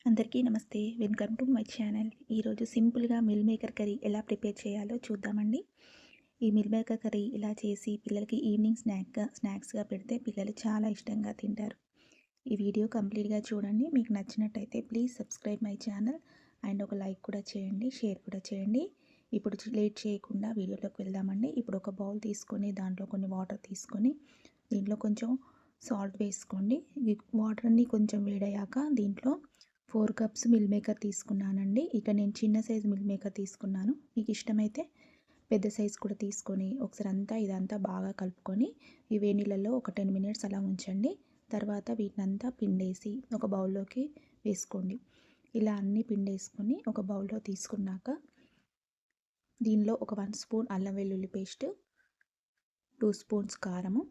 అందరికీ నమస్తే. Welcome to my channel. ఈరోజు సింపుల్‌గా మిల్ మేకర్ కర్రీ ఎలా ప్రిపేర్ చేయాలో చూద్దామండి. ఈ మిల్ మేకర్ కర్రీ ఇలా చేసి పిల్లలకి ఈవినింగ్ స్నాక్స్‌గా పెడితే పిల్లలు చాలా ఇష్టంగా తింటారు. ఈ వీడియో కంప్లీట్‌గా చూడండి. మీకు నచ్చినట్టయితే please subscribe my channel and ఒక లైక్ కూడా చేయండి, షేర్ కూడా చేయండి. ఇప్పుడు లేట్ చేయకుండా వీడియోలోకి వెళ్దామండి. ఇప్పుడు ఒక బౌల్ తీసుకొని దాంట్లో కొన్ని వాటర్ తీసుకొని దీంట్లో కొంచెం సాల్ట్ వేసుకోండి. ఈ వాటర్ అన్నీ కొంచెం వేడయ్యాక దీంట్లో 4 కప్స్ మిల్ మేకర్ తీసుకున్నానండి. ఇక నేను చిన్న సైజు మిల్ మేకర్ తీసుకున్నాను. మీకు ఇష్టమైతే పెద్ద సైజు కూడా తీసుకొని ఒకసారి ఇదంతా బాగా కలుపుకొని ఈ వేడి నీళ్ళల్లో ఒక 10 మినిట్స్ అలా ఉంచండి. తర్వాత వీటినంతా పిండేసి ఒక బౌల్లోకి వేసుకోండి. ఇలా అన్నీ పిండేసుకొని ఒక బౌల్లో తీసుకున్నాక దీనిలో ఒక 1 స్పూన్ అల్లం వెల్లుల్లి పేస్ట్, 2 స్పూన్స్ కారము,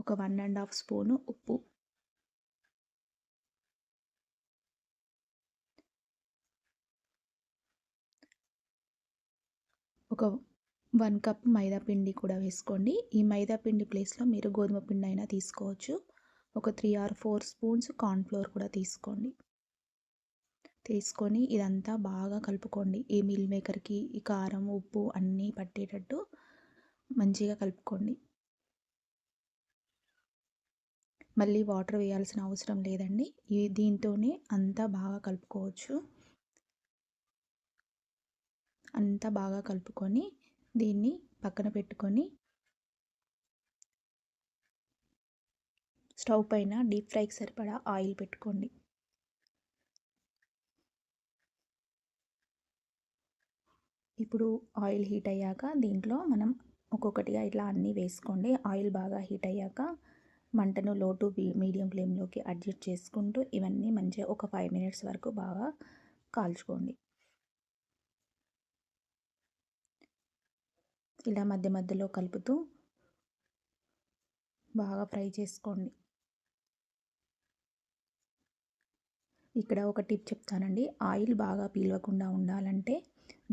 ఒక 1 ½ స్పూను ఉప్పు, ఒక 1 కప్ మైదా పిండి కూడా వేసుకోండి. ఈ మైదా పిండి ప్లేస్లో మీరు గోధుమ పిండి అయినా తీసుకోవచ్చు. ఒక 3 ఆర్ 4 స్పూన్స్ కార్న్ ఫ్లోర్ కూడా తీసుకోండి. తీసుకొని ఇదంతా బాగా కలుపుకోండి. ఈ మిల్ మేకర్కి ఈ కారం ఉప్పు అన్నీ పట్టేటట్టు మంచిగా కలుపుకోండి. మళ్ళీ వాటర్ వేయాల్సిన అవసరం లేదండి. దీంతోనే అంతా బాగా కలుపుకోవచ్చు. అంతా బాగా కలుపుకొని దీన్ని పక్కన పెట్టుకొని స్టవ్ పైన డీప్ ఫ్రైకి సరిపడా ఆయిల్ పెట్టుకోండి. ఇప్పుడు ఆయిల్ హీట్ అయ్యాక దీంట్లో మనం ఒక్కొక్కటిగా ఇట్లా అన్నీ వేసుకోండి. ఆయిల్ బాగా హీట్ అయ్యాక మంటను లో టు మీడియం ఫ్లేమ్లోకి అడ్జస్ట్ చేసుకుంటూ ఇవన్నీ మంచిగా ఒక 5 మినిట్స్ వరకు బాగా కాల్చుకోండి. ఇలా మధ్య మధ్యలో కలుపుతూ బాగా ఫ్రై చేసుకోండి. ఇక్కడ ఒక టిప్ చెప్తానండి. ఆయిల్ బాగా పీలవకుండా ఉండాలంటే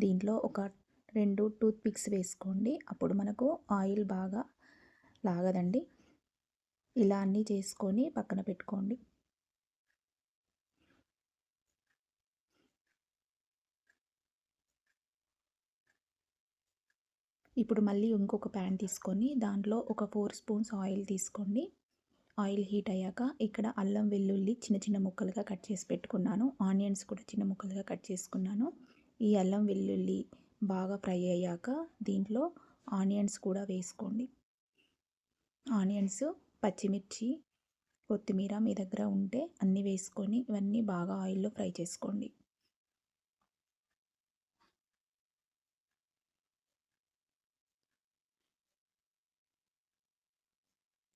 దీంట్లో ఒక 2 టూత్ పిక్స్ వేసుకోండి. అప్పుడు మనకు ఆయిల్ బాగా లాగదండి. ఇలా అన్నీ చేసుకొని పక్కన పెట్టుకోండి. ఇప్పుడు మళ్ళీ ఇంకొక ప్యాన్ తీసుకొని దాంట్లో ఒక 4 స్పూన్స్ ఆయిల్ తీసుకోండి. ఆయిల్ హీట్ అయ్యాక ఇక్కడ అల్లం వెల్లుల్లి చిన్న చిన్న ముక్కలుగా కట్ చేసి పెట్టుకున్నాను. ఆనియన్స్ కూడా చిన్న ముక్కలుగా కట్ చేసుకున్నాను. ఈ అల్లం వెల్లుల్లి బాగా ఫ్రై అయ్యాక దీంట్లో ఆనియన్స్ కూడా వేసుకోండి. ఆనియన్స్, పచ్చిమిర్చి, కొత్తిమీర మీ దగ్గర ఉంటే అన్నీ వేసుకొని ఇవన్నీ బాగా ఆయిల్లో ఫ్రై చేసుకోండి.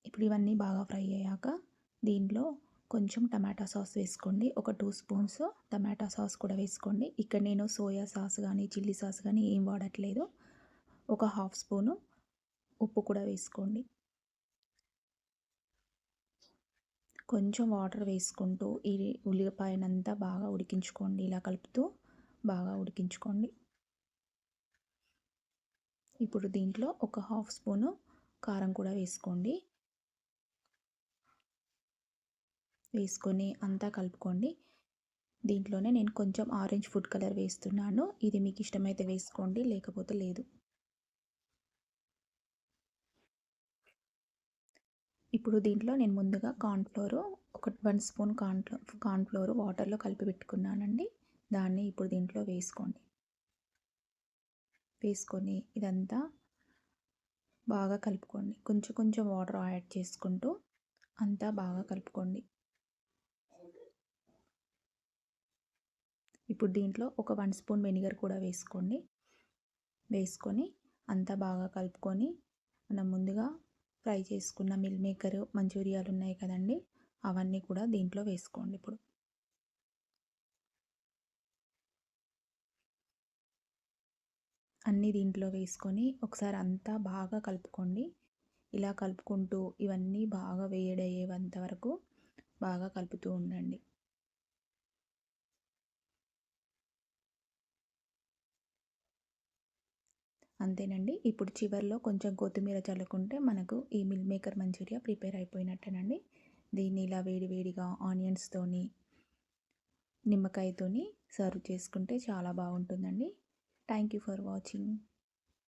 ఇప్పుడు ఇవన్నీ బాగా ఫ్రై అయ్యాక దీంట్లో కొంచెం టమాటా సాస్ వేసుకోండి. ఒక 2 స్పూన్స్ టమాటా సాస్ కూడా వేసుకోండి. ఇక్కడ నేను సోయా సాస్ కానీ చిల్లీ సాస్ కానీ ఏం వాడట్లేదు. ఒక 1/2 స్పూను ఉప్పు కూడా వేసుకోండి. కొంచెం వాటర్ వేసుకుంటూ ఈ ఉల్లిపాయనంతా బాగా ఉడికించుకోండి. ఇలా కలుపుతూ బాగా ఉడికించుకోండి. ఇప్పుడు దీంట్లో ఒక 1/2 స్పూను కారం కూడా వేసుకోండి. వేసుకొని అంతా కలుపుకోండి. దీంట్లోనే నేను కొంచెం ఆరెంజ్ ఫుడ్ కలర్ వేస్తున్నాను. ఇది మీకు ఇష్టమైతే వేసుకోండి, లేకపోతే లేదు. ఇప్పుడు దీంట్లో నేను ముందుగా ఒక 1 స్పూన్ కార్న్ ఫ్లోర్ వాటర్లో కలిపి పెట్టుకున్నానండి. దాన్ని ఇప్పుడు దీంట్లో వేసుకోండి. వేసుకొని ఇదంతా బాగా కలుపుకోండి. కొంచెం కొంచెం వాటర్ యాడ్ చేసుకుంటూ అంతా బాగా కలుపుకోండి. ఇప్పుడు దీంట్లో ఒక 1 స్పూన్ వెనిగర్ కూడా వేసుకోండి. వేసుకొని అంతా బాగా కలుపుకొని మనం ముందుగా ఫ్రై చేసుకున్న మిల్ మేకర్ మంచూరియాలు ఉన్నాయి కదండి, అవన్నీ కూడా దీంట్లో వేసుకోండి. ఇప్పుడు అన్నీ దీంట్లో వేసుకొని ఒకసారి అంతా బాగా కలుపుకోండి. ఇలా కలుపుకుంటూ ఇవన్నీ బాగా వేడయ్యేంత వరకు బాగా కలుపుతూ ఉండండి. అంతేనండి. ఇప్పుడు చివరిలో కొంచెం కొత్తిమీర చల్లుకుంటే మనకు ఈ మిల్ మేకర్ మంచూరియా ప్రిపేర్ అయిపోయినట్టేనండి. దీన్ని ఇలా వేడి వేడిగా ఆనియన్స్తోని నిమ్మకాయతోని సర్వ్ చేసుకుంటే చాలా బాగుంటుందండి. Thank you for watching.